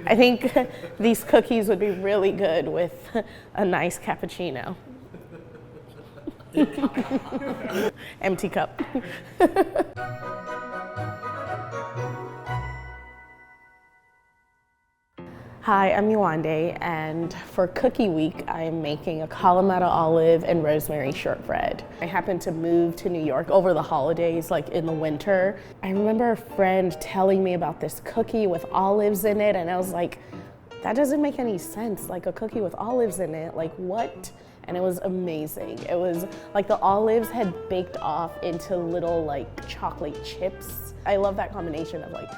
I think these cookies would be really good with a nice cappuccino. Empty cup. Hi, I'm Yewande, and for Cookie Week, I am making a kalamata olive and rosemary shortbread. I happened to move to New York over the holidays, like in the winter. I remember a friend telling me about this cookie with olives in it, and I was like, that doesn't make any sense, like a cookie with olives in it, like what? And it was amazing. It was like the olives had baked off into little like chocolate chips. I love that combination of like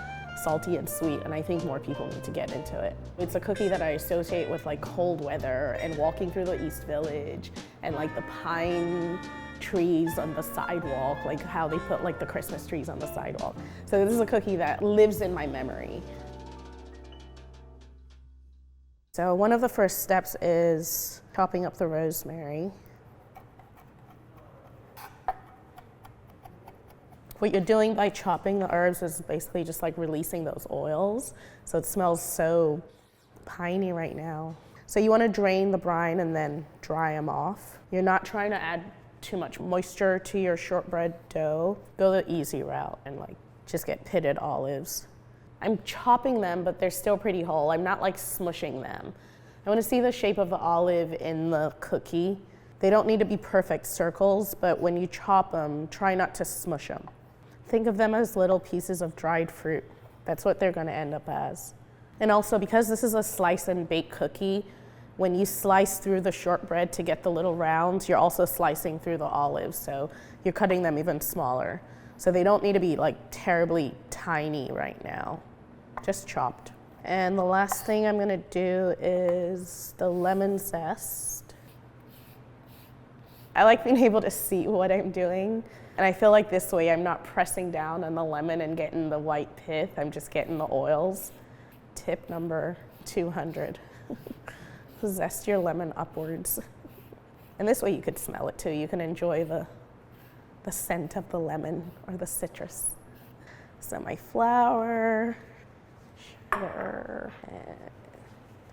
salty and sweet, and I think more people need to get into it. It's a cookie that I associate with like cold weather and walking through the East Village and like the pine trees on the sidewalk, like how they put like the Christmas trees on the sidewalk. So this is a cookie that lives in my memory. So one of the first steps is chopping up the rosemary. What you're doing by chopping the herbs is basically just like releasing those oils. So it smells so piney right now. So you want to drain the brine and then dry them off. You're not trying to add too much moisture to your shortbread dough. Go the easy route and like just get pitted olives. I'm chopping them, but they're still pretty whole. I'm not like smushing them. I want to see the shape of the olive in the cookie. They don't need to be perfect circles, but when you chop them, try not to smush them. Think of them as little pieces of dried fruit. That's what they're going to end up as. And also, because this is a slice and bake cookie, when you slice through the shortbread to get the little rounds, you're also slicing through the olives, so you're cutting them even smaller. So they don't need to be like terribly tiny right now, just chopped. And the last thing I'm gonna do is the lemon zest. I like being able to see what I'm doing. And I feel like this way I'm not pressing down on the lemon and getting the white pith, I'm just getting the oils. Tip number 200, zest your lemon upwards. And this way you could smell it too. You can enjoy the scent of the lemon or the citrus. So my flour, sugar, and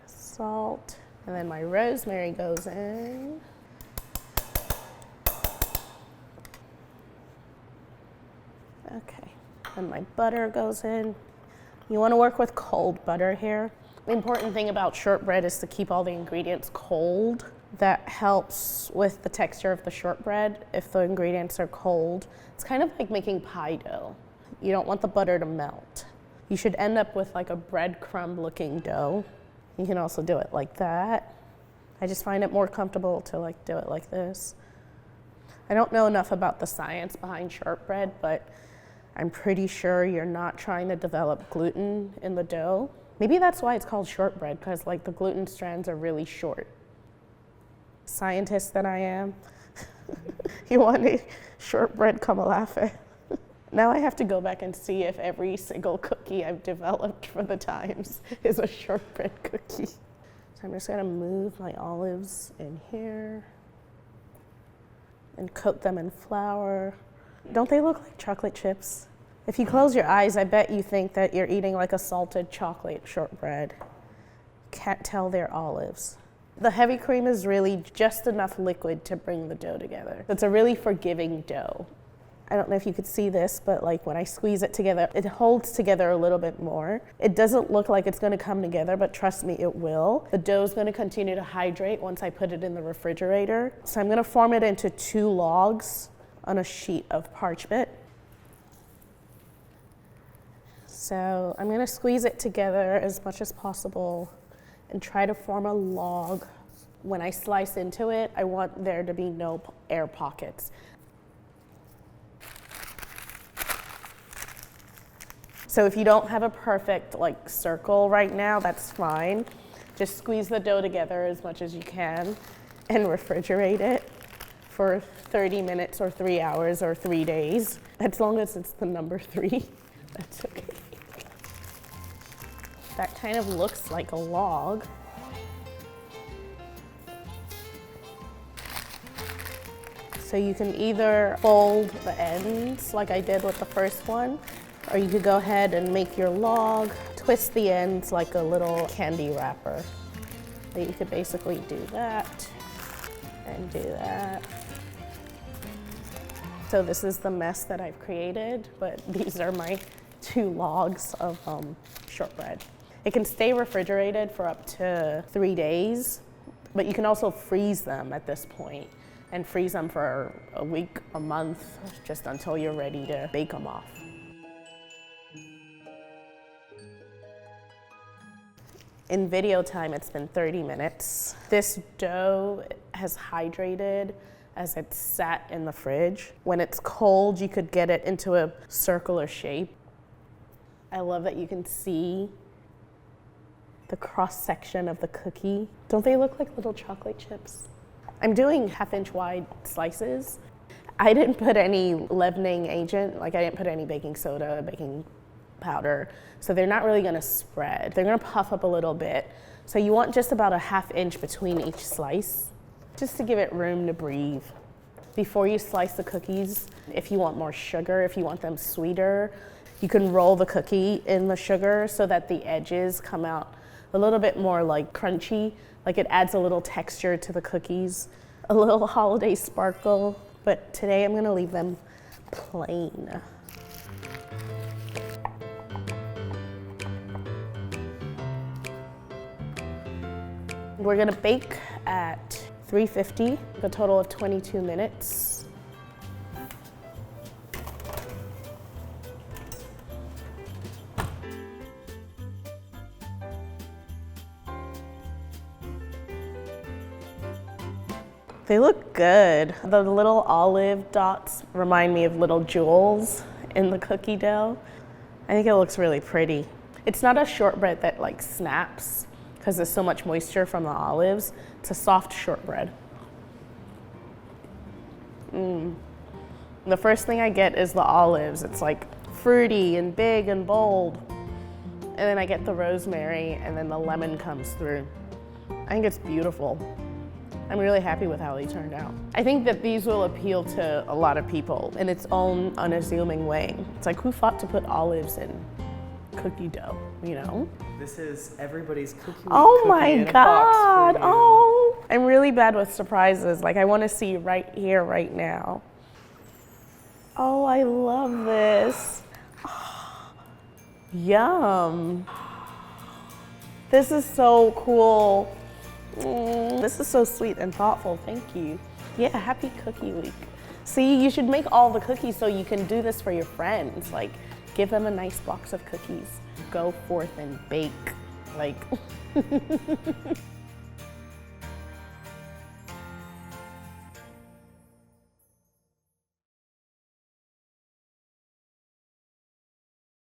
salt, and then my rosemary goes in. Okay, and my butter goes in. You want to work with cold butter here. The important thing about shortbread is to keep all the ingredients cold. That helps with the texture of the shortbread if the ingredients are cold. It's kind of like making pie dough. You don't want the butter to melt. You should end up with like a breadcrumb looking dough. You can also do it like that. I just find it more comfortable to like do it like this. I don't know enough about the science behind shortbread, but I'm pretty sure you're not trying to develop gluten in the dough. Maybe that's why it's called shortbread, because like the gluten strands are really short. Scientist that I am. Yewande Komolafe. Now I have to go back and see if every single cookie I've developed for the Times is a shortbread cookie. So I'm just gonna move my olives in here and coat them in flour. Don't they look like chocolate chips? If you close your eyes, I bet you think that you're eating like a salted chocolate shortbread. Can't tell they're olives. The heavy cream is really just enough liquid to bring the dough together. It's a really forgiving dough. I don't know if you could see this, but like when I squeeze it together, it holds together a little bit more. It doesn't look like it's gonna come together, but trust me, it will. The dough is gonna continue to hydrate once I put it in the refrigerator. So I'm gonna form it into 2 logs on a sheet of parchment. So I'm gonna squeeze it together as much as possible and try to form a log. When I slice into it, I want there to be no air pockets. So if you don't have a perfect like circle right now, that's fine. Just squeeze the dough together as much as you can and refrigerate it for 30 minutes or 3 hours or 3 days. As long as it's the number 3, that's okay. That kind of looks like a log. So you can either fold the ends like I did with the first one, or you could go ahead and make your log twist the ends like a little candy wrapper. So you could basically do that and do that. So this is the mess that I've created, but these are my 2 logs of shortbread. It can stay refrigerated for up to 3 days, but you can also freeze them at this point and freeze them for a week, a month, just until you're ready to bake them off. In video time, it's been 30 minutes. This dough has hydrated as it's sat in the fridge. When it's cold, you could get it into a circular shape. I love that you can see the cross section of the cookie. Don't they look like little chocolate chips? I'm doing 1/2-inch wide slices. I didn't put any leavening agent, like I didn't put any baking soda, baking powder, so they're not really gonna spread. They're gonna puff up a little bit. So you want just about a 1/2 inch between each slice, just to give it room to breathe. Before you slice the cookies, if you want more sugar, if you want them sweeter, you can roll the cookie in the sugar so that the edges come out a little bit more like crunchy, like it adds a little texture to the cookies, a little holiday sparkle, but today I'm gonna leave them plain. We're gonna bake at 350, a total of 22 minutes. They look good. The little olive dots remind me of little jewels in the cookie dough. I think it looks really pretty. It's not a shortbread that like snaps because there's so much moisture from the olives. It's a soft shortbread. The first thing I get is the olives. It's like fruity and big and bold. And then I get the rosemary and then the lemon comes through. I think it's beautiful. I'm really happy with how they turned out. I think that these will appeal to a lot of people in its own unassuming way. It's like, who thought to put olives in cookie dough, you know? This is everybody's cookie week. Oh cookie my in a God, box for you. oh. I'm really bad with surprises. Like I wanna see right here, right now. Oh, I love this. Oh, yum. This is so cool. This is so sweet and thoughtful, thank you. Yeah, happy cookie week. See, you should make all the cookies so you can do this for your friends. Like, give them a nice box of cookies. Go forth and bake, like.